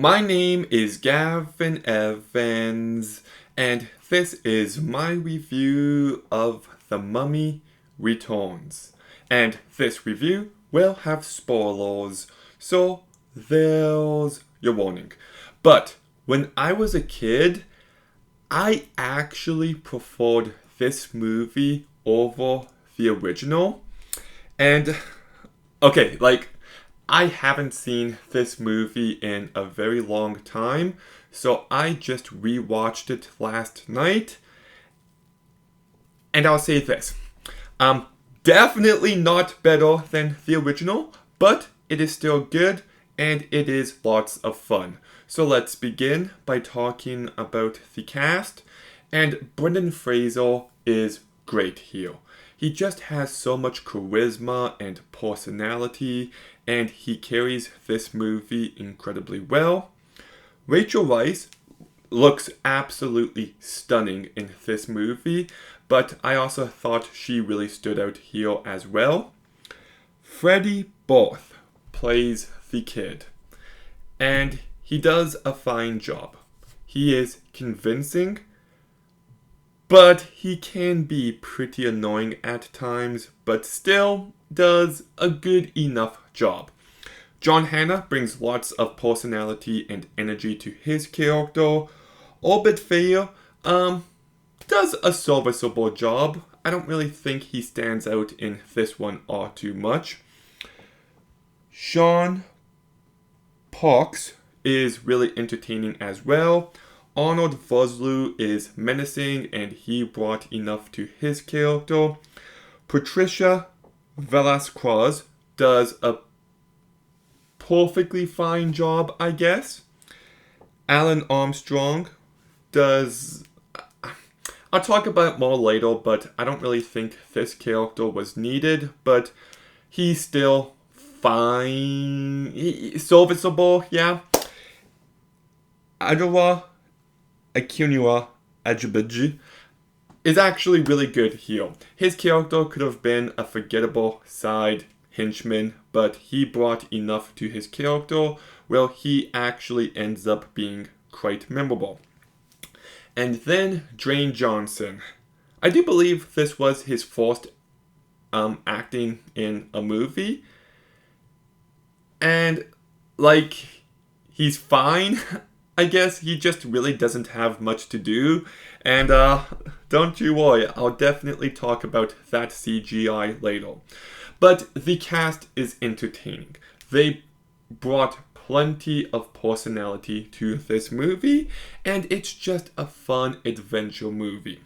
My name is Gavin Evans, and this is my review of The Mummy Returns. And this review will have spoilers, so there's your warning. But when I was a kid, I actually preferred this movie over the original. And okay, I haven't seen this movie in a very long time, so I just rewatched it last night. And I'll say this. Um Definitely not better than the original, but it is still good and it is lots of fun. So let's begin by talking about the cast. And Brendan Fraser is great here. He just has so much charisma and personality, and he carries this movie incredibly well. Rachel Weisz looks absolutely stunning in this movie, but I also thought she really stood out here as well. Freddie Borth plays the kid, and he does a fine job. He is convincing, but he can be pretty annoying at times, but still does a good enough job. John Hannah brings lots of personality and energy to his character. Orbit Fair does a serviceable job. I don't really think he stands out in this one all too much. Sean Parks is really entertaining as well. Arnold Vosloo is menacing and he brought enough to his character. Patricia Velasquez does a perfectly fine job, I guess. Alan Armstrong does. I'll talk about it more later, but I don't really think this character was needed, but he's still fine. Serviceable, yeah. Akinnuoye-Agbaje is actually really good here. His character could have been a forgettable side henchman, but he brought enough to his character where he actually ends up being quite memorable. And then Dwayne Johnson. I do believe this was his first acting in a movie. And, he's fine. I guess he just really doesn't have much to do. And don't you worry, I'll definitely talk about that CGI later. But the cast is entertaining. They brought plenty of personality to this movie, and it's just a fun adventure movie.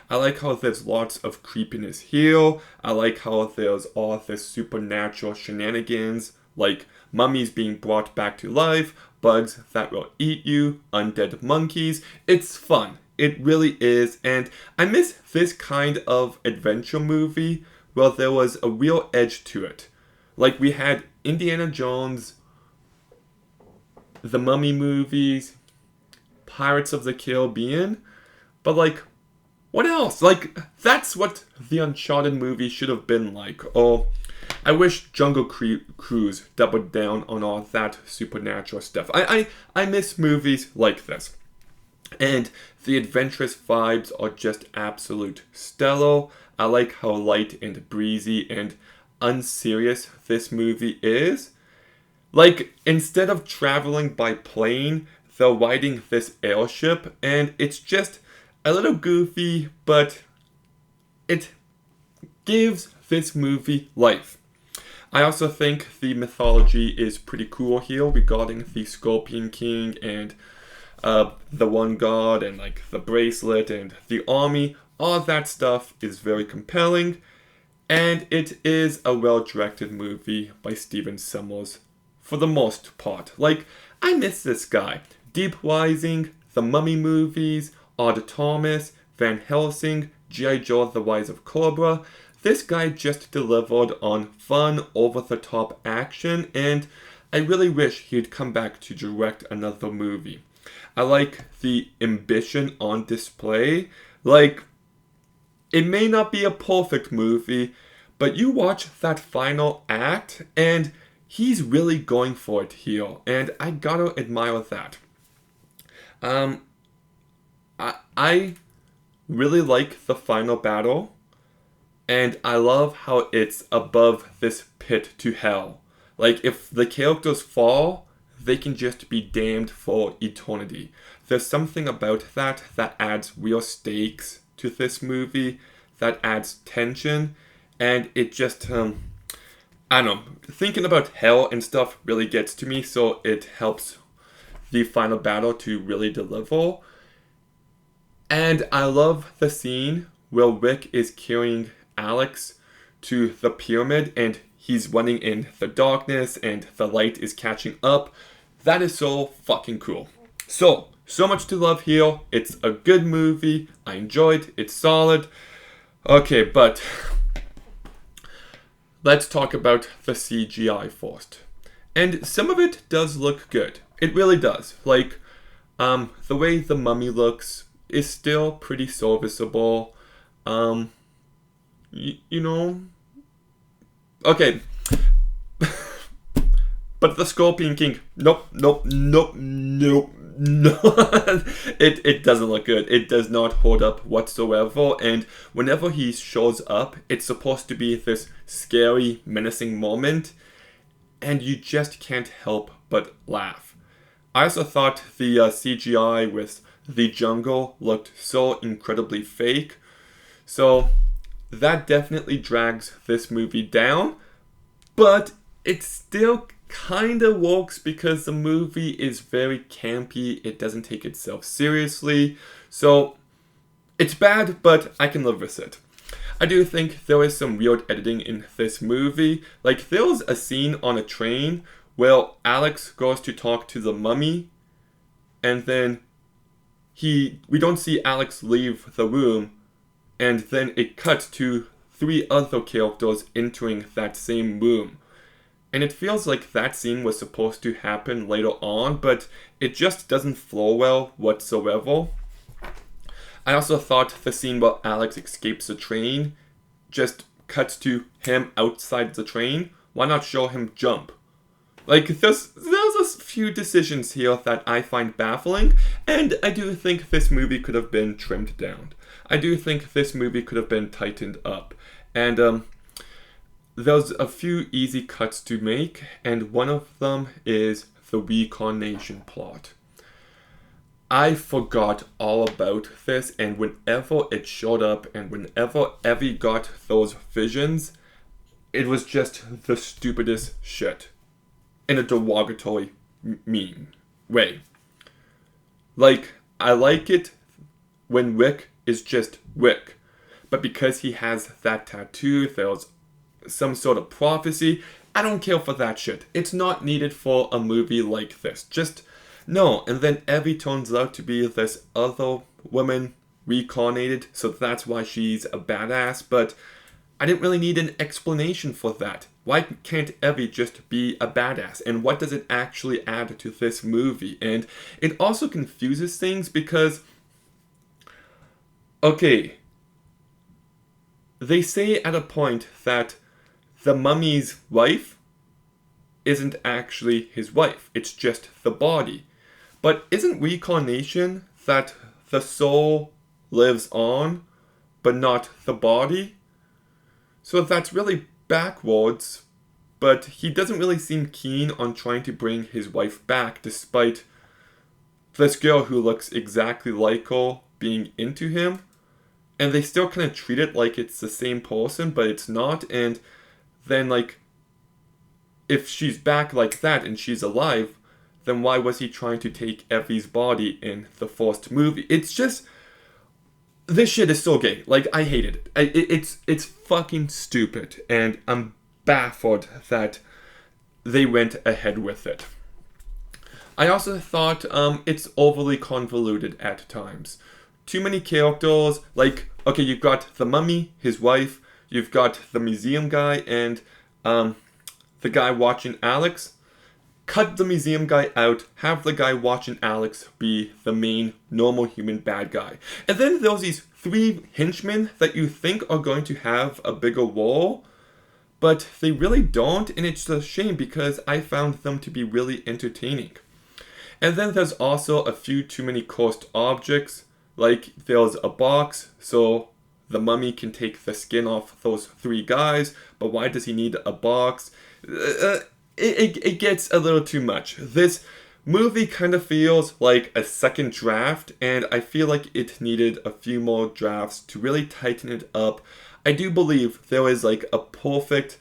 I like how there's lots of creepiness here. I like how there's all this supernatural shenanigans, like mummies being brought back to life, bugs that will eat you, undead monkeys. It's fun. It really is, and I miss this kind of adventure movie where there was a real edge to it. Like we had Indiana Jones, the Mummy movies, Pirates of the Caribbean, but what else? That's what the Uncharted movie should have been like. Or I wish Jungle Cruise doubled down on all that supernatural stuff. I miss movies like this. And the adventurous vibes are just absolute stellar. I like how light and breezy and unserious this movie is. Instead of traveling by plane, they're riding this airship, and it's just a little goofy, but it gives this movie life. I also think the mythology is pretty cool here regarding the Scorpion King and the one god and the bracelet and the army. All that stuff is very compelling, and it is a well-directed movie by Steven Sommers for the most part. I miss this guy. Deep Rising, the Mummy movies, Odd Thomas, Van Helsing, G.I. Joe The Rise of Cobra. This guy just delivered on fun, over-the-top action, and I really wish he'd come back to direct another movie. I like the ambition on display. It may not be a perfect movie, but you watch that final act, and he's really going for it here, and I gotta admire that. Um, I really like the final battle, and I love how it's above this pit to hell. Like, if the characters fall, they can just be damned for eternity. There's something about that adds real stakes to this movie, that adds tension, and it just, I don't know, thinking about hell and stuff really gets to me, so it helps the final battle to really deliver. And I love the scene where Rick is carrying Alex to the pyramid and he's running in the darkness and the light is catching up. That is so fucking cool. So much to love here. It's a good movie. I enjoyed it. It's solid. Okay, but let's talk about the CGI first. And some of it does look good. It really does. Like, the way the mummy looks is still pretty serviceable. You know? Okay. But the Scorpion King, nope. It doesn't look good. It does not hold up whatsoever. And whenever he shows up, it's supposed to be this scary, menacing moment. And you just can't help but laugh. I also thought the CGI with the jungle looked so incredibly fake. So that definitely drags this movie down. But it still kind of works because the movie is very campy. It doesn't take itself seriously. So it's bad, but I can live with it. I do think there is some weird editing in this movie. Like, there was a scene on a train where Alex goes to talk to the mummy, and then we don't see Alex leave the room, and then it cuts to 3 other characters entering that same room. And it feels like that scene was supposed to happen later on, but it just doesn't flow well whatsoever. I also thought the scene where Alex escapes the train just cuts to him outside the train. Why not show him jump? Like, there's a few decisions here that I find baffling, and I do think this movie could have been trimmed down. I do think this movie could have been tightened up. And there's a few easy cuts to make, and one of them is the reincarnation plot. I forgot all about this, and whenever it showed up and whenever Evie got those visions, it was just the stupidest shit. In a derogatory mean way. Like, I like it when Rick is just Rick. But because he has that tattoo, there's some sort of prophecy. I don't care for that shit. It's not needed for a movie like this. Just, no. And then Evie turns out to be this other woman reincarnated, so that's why she's a badass. But I didn't really need an explanation for that. Why can't Evie just be a badass? And what does it actually add to this movie? And it also confuses things because, okay, they say at a point that the mummy's wife isn't actually his wife. It's just the body. But isn't reincarnation that the soul lives on, but not the body? So that's really backwards, but he doesn't really seem keen on trying to bring his wife back despite this girl who looks exactly like her being into him. And they still kind of treat it like it's the same person, but it's not. And then, like, if she's back like that and she's alive, then why was he trying to take Evie's body in the first movie? It's just, this shit is so gay. Like, I hated it. It's fucking stupid, and I'm baffled that they went ahead with it. I also thought it's overly convoluted at times. Too many characters. Like, okay, you've got the mummy, his wife, you've got the museum guy, and the guy watching Alex. Cut the museum guy out, have the guy watching Alex be the main normal human bad guy. And then there's these 3 henchmen that you think are going to have a bigger role, but they really don't, and it's a shame because I found them to be really entertaining. And then there's also a few too many cursed objects, like there's a box, so the mummy can take the skin off those 3 guys, but why does he need a box? It gets a little too much. This movie kind of feels like a second draft, and I feel like it needed a few more drafts to really tighten it up. I do believe there is like a perfect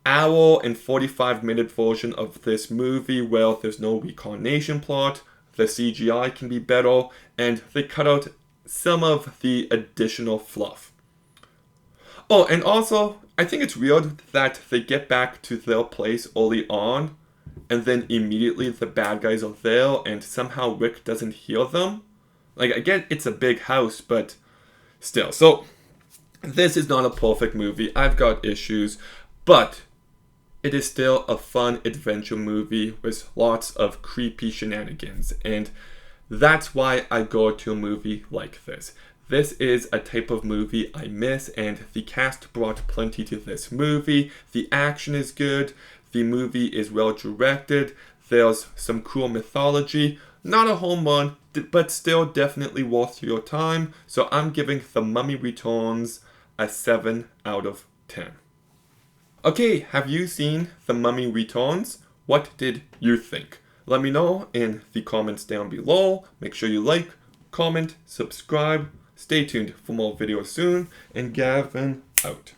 hour and 45-minute version of this movie where there's no reincarnation plot, the CGI can be better, and they cut out some of the additional fluff. Oh, and also, I think it's weird that they get back to their place early on, and then immediately the bad guys are there, and somehow Rick doesn't hear them. Like, I get it's a big house, but still. So, this is not a perfect movie. I've got issues, but it is still a fun adventure movie with lots of creepy shenanigans, and that's why I go to a movie like this. This is a type of movie I miss, and the cast brought plenty to this movie. The action is good, the movie is well directed, there's some cool mythology. Not a home run, but still definitely worth your time, so I'm giving The Mummy Returns a 7 out of 10. Okay, have you seen The Mummy Returns? What did you think? Let me know in the comments down below. Make sure you like, comment, subscribe. Stay tuned for more videos soon. And Gavin out.